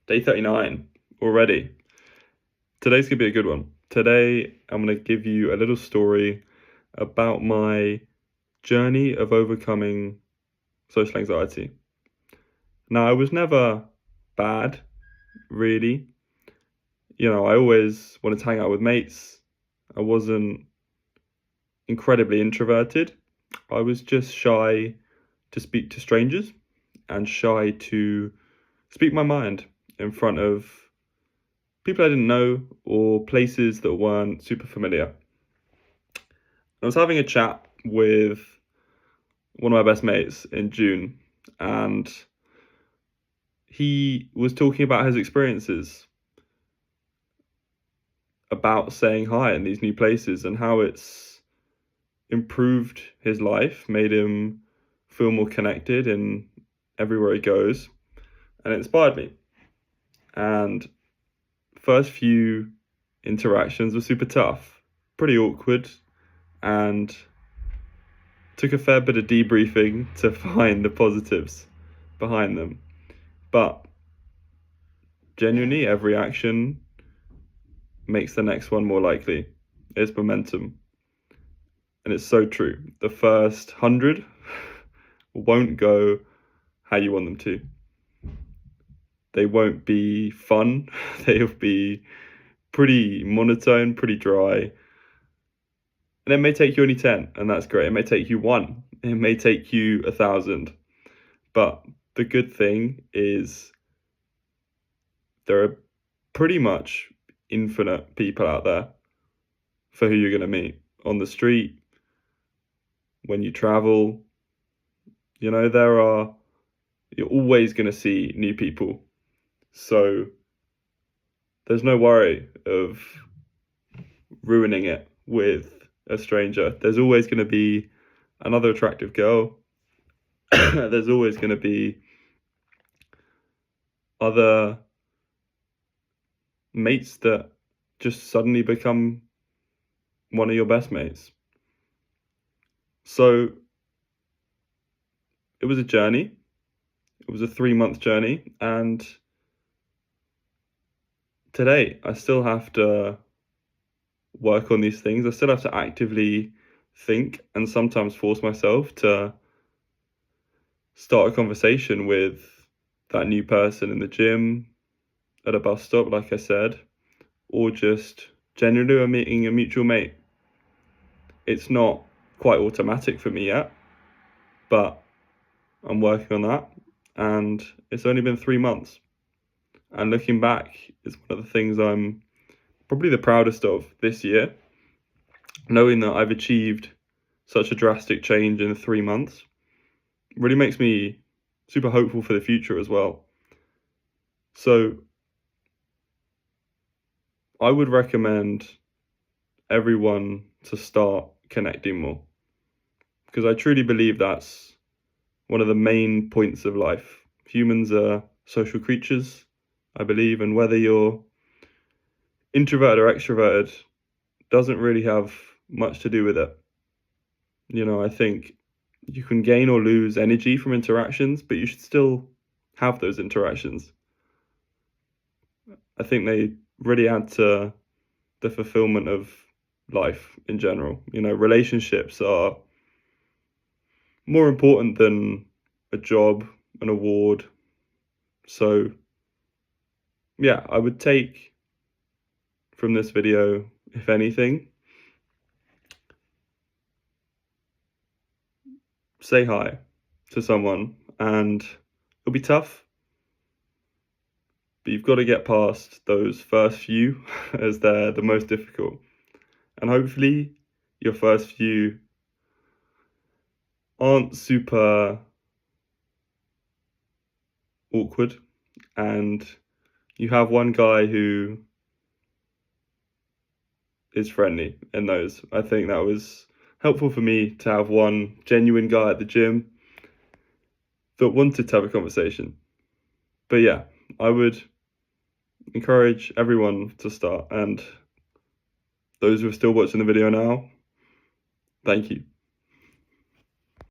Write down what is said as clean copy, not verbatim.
Day 39 already. Today's gonna be a good one. Today, I'm gonna give you a little story about my journey of overcoming social anxiety. Now, I was never bad, really. I always wanted to hang out with mates. I wasn't incredibly introverted. I was just shy to speak to strangers and shy to speak my mind in front of people I didn't know or places that weren't super familiar. I was having a chat with one of my best mates in June, and he was talking about his experiences about saying hi in these new places and how it's improved his life, made him feel more connected in everywhere he goes, and it inspired me. And first few interactions were super tough, pretty awkward, and took a fair bit of debriefing to find the positives behind them. But genuinely, every action makes the next one more likely. It's momentum. And it's so true. The first 100 won't go how you want them to. They won't be fun. They'll be pretty monotone, pretty dry. And it may take you only 10, and that's great. It may take you 1. It may take you 1,000. But the good thing is there are pretty much infinite people out there for who you're going to meet on the street, when you travel. You're always going to see new people. So there's no worry of ruining it with a stranger. There's always going to be another attractive girl. There's always going to be other mates that just suddenly become one of your best mates. So it was a journey. It was a 3-month journey, and today I still have to work on these things. I still have to actively think and sometimes force myself to start a conversation with that new person in the gym, at a bus stop, like I said, or just genuinely meeting a mutual mate. It's not quite automatic for me yet, but I'm working on that, and it's only been 3 months. And looking back, it's one of the things I'm probably the proudest of this year, knowing that I've achieved such a drastic change in 3 months really makes me super hopeful for the future as well. So I would recommend everyone to start connecting more, because I truly believe that's one of the main points of life. Humans are social creatures, I believe, and whether you're introverted or extroverted doesn't really have much to do with it. I think you can gain or lose energy from interactions, but you should still have those interactions. I think they really add to the fulfillment of life in general. Relationships are more important than a job, an award. So yeah, I would take from this video, if anything, say hi to someone, and it'll be tough, but you've got to get past those first few as they're the most difficult. And hopefully your first few aren't super awkward, and you have one guy who is friendly in those. I think that was helpful for me to have one genuine guy at the gym that wanted to have a conversation. But yeah, I would encourage everyone to start, and those who are still watching the video now, thank you.